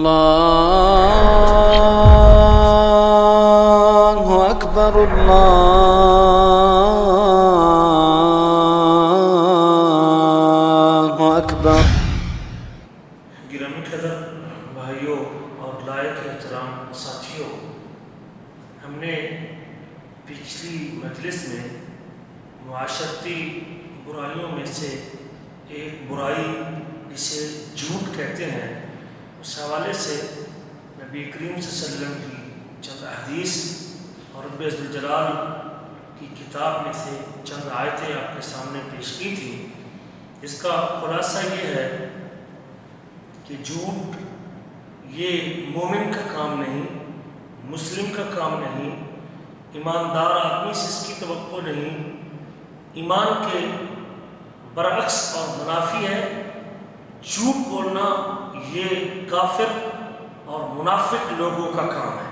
الله أكبر الله أكبر. گرامی قدر بھائیوں اور لائق احترام ساتھیوں، ہم نے پچھلی مجلس میں معاشرتی برائیوں میں سے ایک برائی جسے جھوٹ کہتے ہیں، اس حوالے سے نبی کریم صلی اللہ علیہ وسلم کی چند احادیث اور رب ذوالجلال کی کتاب میں سے چند آیتیں آپ کے سامنے پیش کی تھیں۔ اس کا خلاصہ یہ ہے کہ جھوٹ یہ مومن کا کام نہیں، مسلم کا کام نہیں، ایماندار آدمی سے اس کی توقع نہیں، ایمان کے برعکس اور منافی ہے۔ جھوٹ بولنا یہ کافر اور منافق لوگوں کا کام ہے۔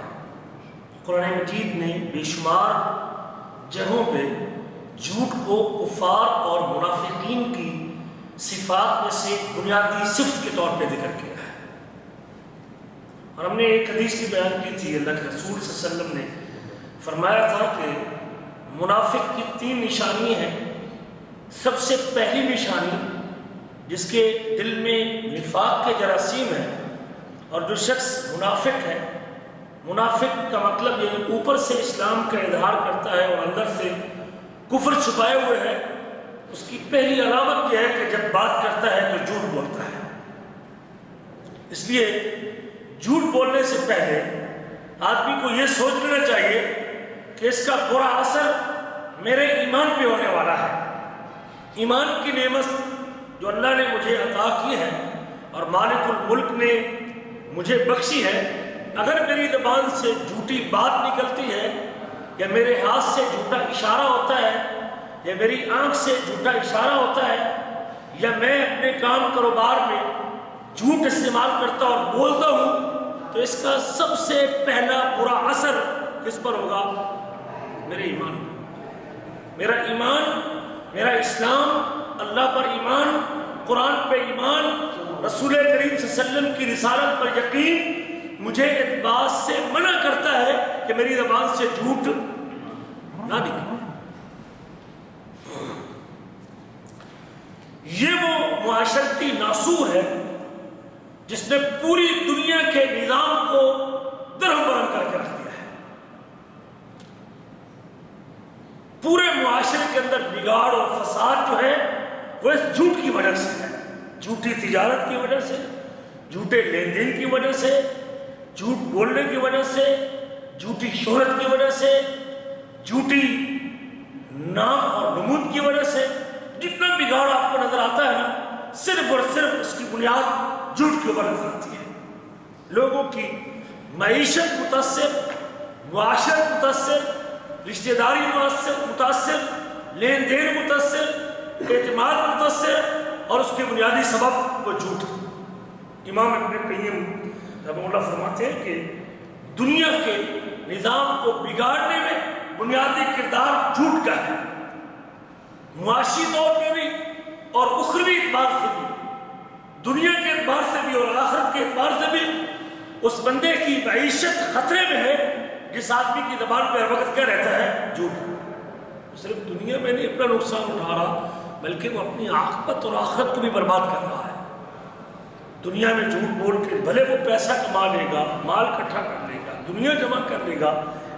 قرآن مجید نے بے شمار جگہوں پہ جھوٹ کو کفار اور منافقین کی صفات میں سے بنیادی صفت کے طور پہ ذکر کیا ہے۔ اور ہم نے ایک حدیث بھی بیان کی تھی، اللہ کے رسول صلی اللہ علیہ وسلم نے فرمایا تھا کہ منافق کی 3 نشانی ہیں۔ سب سے پہلی نشانی، جس کے دل میں نفاق کے جراثیم ہیں، اور جو شخص منافق ہے، منافق کا مطلب یہ اوپر سے اسلام کا اظہار کرتا ہے اور اندر سے کفر چھپائے ہوئے ہے، اس کی پہلی علامت یہ ہے کہ جب بات کرتا ہے تو جھوٹ بولتا ہے۔ اس لیے جھوٹ بولنے سے پہلے آدمی کو یہ سوچ لینا چاہیے کہ اس کا برا اثر میرے ایمان پہ ہونے والا ہے۔ ایمان کی نعمت جو اللہ نے مجھے عطا کی ہے اور مالک الملک نے مجھے بخشی ہے، اگر میری زبان سے جھوٹی بات نکلتی ہے، یا میرے ہاتھ سے جھوٹا اشارہ ہوتا ہے، یا میری آنکھ سے جھوٹا اشارہ ہوتا ہے، یا میں اپنے کام کاروبار میں جھوٹ استعمال کرتا اور بولتا ہوں، تو اس کا سب سے پہلا برا اثر کس پر ہوگا؟ میرے ایمان پر۔ میرا ایمان، میرا اسلام، اللہ پر ایمان، قرآن پہ ایمان، رسول کریم صلی اللہ علیہ وسلم کی رسالت پر یقین مجھے اس بات سے منع کرتا ہے کہ میری زبان سے جھوٹ نہ نکلے۔ یہ وہ معاشرتی ناسور ہے جس نے پوری دنیا کے نظام کو درہم برہم کر کے رکھ دیا ہے۔ پورے معاشرے کے اندر بگاڑ اور فساد جو ہے وہ اس جھوٹ کی وجہ سے ہے، جھوٹی تجارت کی وجہ سے، جھوٹے لین دین کی وجہ سے، جھوٹ بولنے کی وجہ سے، جھوٹی شہرت کی وجہ سے، جھوٹی نام اور نمود کی وجہ سے۔ جتنا بگاڑ آپ کو نظر آتا ہے نا، صرف اور صرف اس کی بنیاد جھوٹ کے اوپر نظر آتی ہے۔ لوگوں کی معیشت متاثر، معاشرت متاثر، رشتہ داری متاثر، لین دین متاثر، اعتماد متاثر، اور اس کے بنیادی سبب وہ جھوٹ ہے۔ امام ابن قیم رحمہ اللہ فرماتے ہیں کہ دنیا کے نظام کو بگاڑنے میں بنیادی کردار جھوٹ کا ہے، معاشی طور پہ بھی اور اخروی اعتبار سے بھی، دنیا کے اعتبار سے بھی اور آخرت کے اعتبار سے بھی۔ اس بندے کی معیشت خطرے میں ہے جس آدمی کی زبان پہ ہر وقت کیا رہتا ہے؟ جھوٹ۔ صرف دنیا میں نہیں اپنا نقصان اٹھا رہا، بلکہ وہ اپنی عاقبت اور آخرت کو بھی برباد کر رہا ہے۔ دنیا میں جھوٹ بول کے بھلے وہ پیسہ کما لے گا، مال اکٹھا کر لے گا، دنیا جمع کر لے گا،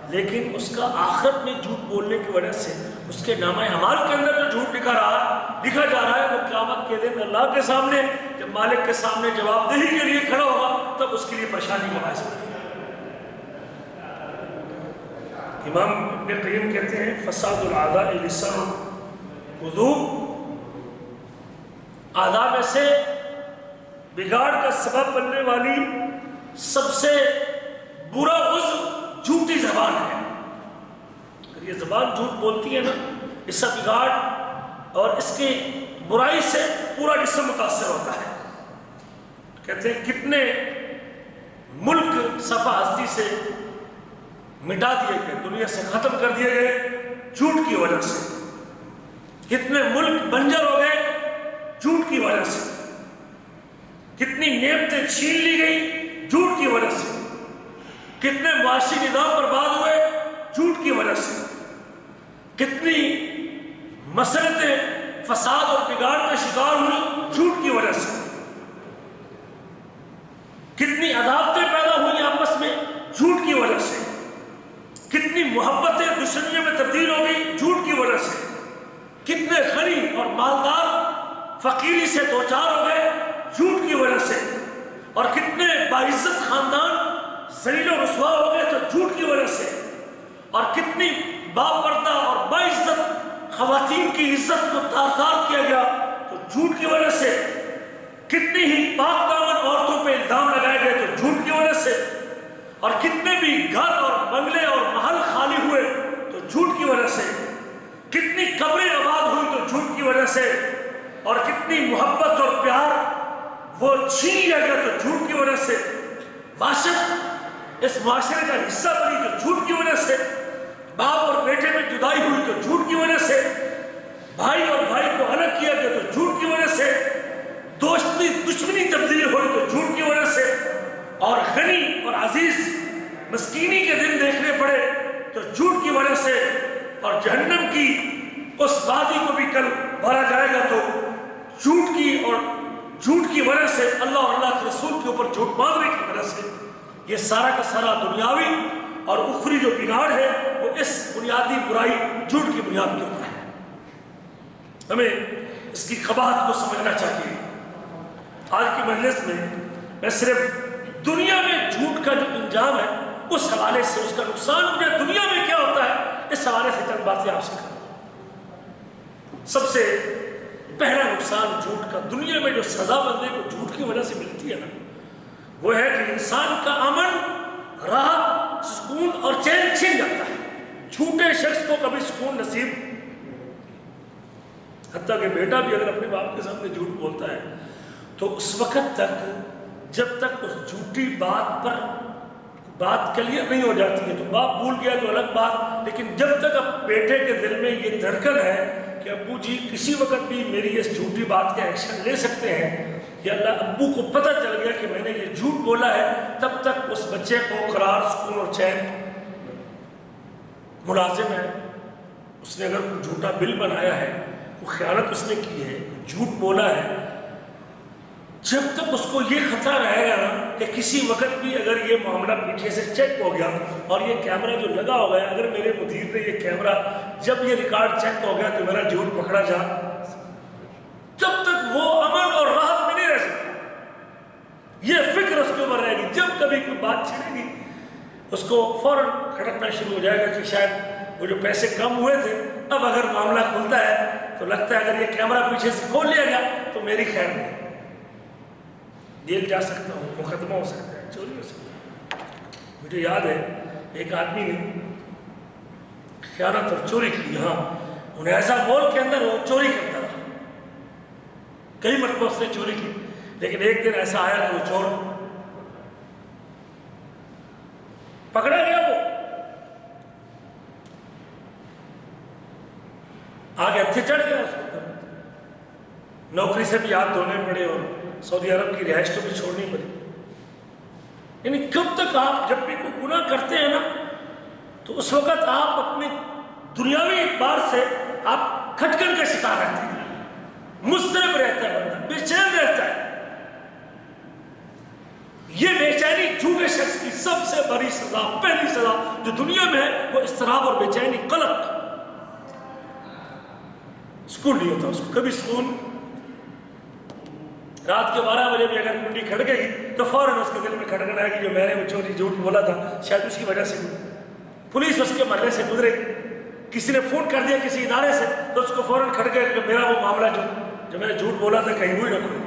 لیکن اس کا آخرت میں جھوٹ بولنے کی وجہ سے اس کے نامہ اعمال کے اندر جو جھوٹ لکھا جا رہا ہے، وہ قیامت کے دن اللہ کے سامنے جب مالک کے سامنے جواب دہی کے لیے کھڑا ہوگا، تب اس کے لیے پریشانی کا باعث بنے گا۔ امام ابن قیم کہتے ہیں فساد الاعضاء لسان القلوب، اعضاء میں سے بگاڑ کا سبب بننے والی سب سے برا عضو جھوٹی زبان ہے۔ اگر یہ زبان جھوٹ بولتی ہے نا، اس سے بگاڑ اور اس کی برائی سے پورا جسم متاثر ہوتا ہے۔ کہتے ہیں کتنے ملک صفحہ ہستی سے مٹا دیے گئے، دنیا سے ختم کر دیے گئے جھوٹ کی وجہ سے۔ کتنے ملک بنجر ہو گئے جھوٹ کی وجہ سے۔ کتنی نعمتیں چھین لی گئی جھوٹ کتنے معاشی نظام برباد ہوئے جھوٹ کی وجہ سے، کتنی مسلطیں فساد اور بگاڑ کا شکار ہوئی جھوٹ کی وجہ سے، کتنی عداوتیں پیدا ہوئی آپس میں جھوٹ کی وجہ سے، کتنی محبتیں دشمنیوں میں تبدیل ہو گئی جھوٹ کی وجہ سے، کتنے غنی اور مالدار فقیری سے دوچار ہو گئے جھوٹ کی وجہ سے، اور کتنے باعزت خاندان ذلیل و رسوا ہو گئے تو جھوٹ کی وجہ سے، اور کتنی باپردہ اور باعزت خواتین کی عزت کو تار تار کیا گیا تو جھوٹ کی وجہ سے، کتنی ہی پاک دامن عورتوں پہ الزام لگائے گئے تو جھوٹ کی وجہ سے، اور کتنے بھی گھر اور بنگلے اور محل خالی ہوئے تو جھوٹ کی وجہ سے، کتنی قبریں آباد ہوئی تو جھوٹ کی وجہ سے، اور کتنی محبت اور پیار وہ چھین لیا گیا تو جھوٹ کی وجہ سے، وحشت اس معاشرے کا حصہ بنی تو جھوٹ کی وجہ سے، باپ اور بیٹے میں جدائی ہوئی تو جھوٹ کی وجہ سے، بھائی اور بھائی کو الگ کیا گیا تو جھوٹ کی وجہ سے، دوستی دشمنی تبدیل ہوئی تو جھوٹ کی وجہ سے، اور غنی اور عزیز مسکینی کے دن دیکھنے پڑے تو جھوٹ کی وجہ سے، اور جہنم کی اس وادی کو بھی کل بھرا جائے گا تو جھوٹ کی وجہ سے، اللہ اور اللہ کے رسول کے اوپر جھوٹ باندھنے کی وجہ سے۔ یہ سارا کا سارا دنیاوی اور اخری جو بگاڑ ہے وہ اس بنیادی برائی جھوٹ کی بنیاد کے اوپر ہے۔ ہمیں اس کی قباحت کو سمجھنا چاہیے۔ آج کی مجلس میں صرف دنیا میں جھوٹ کا جو انجام ہے اس حوالے سے، اس کا نقصان مجھے دنیا میں کیا ہوتا ہے اس حوالے سے چند باتیں آپ سے کروں۔ سب سے پہلا نقصان جھوٹ کا، دنیا میں جو سزا بندے کو جھوٹ کی وجہ سے ملتی ہے نا، وہ ہے کہ انسان کا امن، راحت، سکون اور چین چھن جاتا ہے۔ جھوٹے شخص کو کبھی سکون نصیب، حتیٰ کہ بیٹا بھی اگر اپنے باپ کے سامنے جھوٹ بولتا ہے تو اس وقت تک جب تک اس جھوٹی بات پر بات کلیئر نہیں ہو جاتی ہے تو باپ بھول گیا تو الگ بات، لیکن جب تک اب بیٹے کے دل میں یہ دھڑکن ہے کہ ابو جی کسی وقت بھی میری اس جھوٹی بات کا ایکشن لے سکتے ہیں، یا اللہ ابو کو پتہ چل گیا کہ میں نے یہ جھوٹ بولا ہے، تب تک اس بچے کو قرار، سکون اور چین ملازم ہے۔ اس نے اگر کوئی جھوٹا بل بنایا ہے، کوئی خیانت اس نے کی ہے، جھوٹ بولا ہے، جب تک اس کو یہ خطرہ رہے گا نا کہ کسی وقت بھی اگر یہ معاملہ پیچھے سے چیک ہو گیا اور یہ کیمرہ جو لگا ہو گیا، اگر میرے مدیر نے یہ کیمرہ جب یہ ریکارڈ چیک ہو گیا تو میرا جھوٹ پکڑا جا، جب تک وہ امن اور راحت میں نہیں رہ سکتا۔ یہ فکر اس کے اوپر رہے گی، جب کبھی کوئی بات چھڑے گی اس کو فوراً کھٹکنا شروع ہو جائے گا کہ شاید وہ جو پیسے کم ہوئے تھے اب اگر معاملہ کھلتا ہے تو لگتا ہے اگر یہ کیمرہ پیچھے سے کھول لیا گیا تو میری خیر نہیں، جیل جا سکتا ہوں، مقدمہ ہو سکتا ہے، چوری ہو سکتا ہے۔ مجھے یاد ہے ایک آدمی نے خیانت اور چوری کی، ہاں انیسا مال کے اندر وہ چوری کرتا تھا، کئی مرتبہ اس نے چوری کی، لیکن ایک دن ایسا آیا کہ وہ چور پکڑا گیا، وہ آگے ہتھے چڑھ گیا، اس کو نوکری سے بھی ہاتھ دھونے پڑے اور سعودی عرب کی رہائش کو بھی چھوڑنی پڑی۔ یعنی کب تک آپ جب بھی کوئی گناہ کرتے ہیں نا تو اس وقت آپ اپنی دنیاوی اعتبار سے آپ کھٹکن کا شکار رہتے ہیں، مضطرب رہتا ہے بندہ، بے چین رہتا ہے۔ یہ بے چینی جھوٹے شخص کی سب سے بڑی سزا، پہلی سزا جو دنیا میں ہے وہ اضطراب اور بے چینی، قلق۔ سکون نہیں ہوتا اس کو، کبھی سکون، رات کے 12 بجے بھی اگر کنڈی کھڑکے گی تو فوراً اس کے دل میں کھٹکن آئے گی جو میں نے وہ چوری جھوٹ بولا تھا شاید اس کی وجہ سے پولیس اس کے محلے سے گزرے، کسی نے فون کر دیا کسی ادارے سے تو اس کو فوراً کھٹکے کہ میرا وہ معاملہ جو میں نے جھوٹ بولا تھا کہیں ہوئی نہ کوئی۔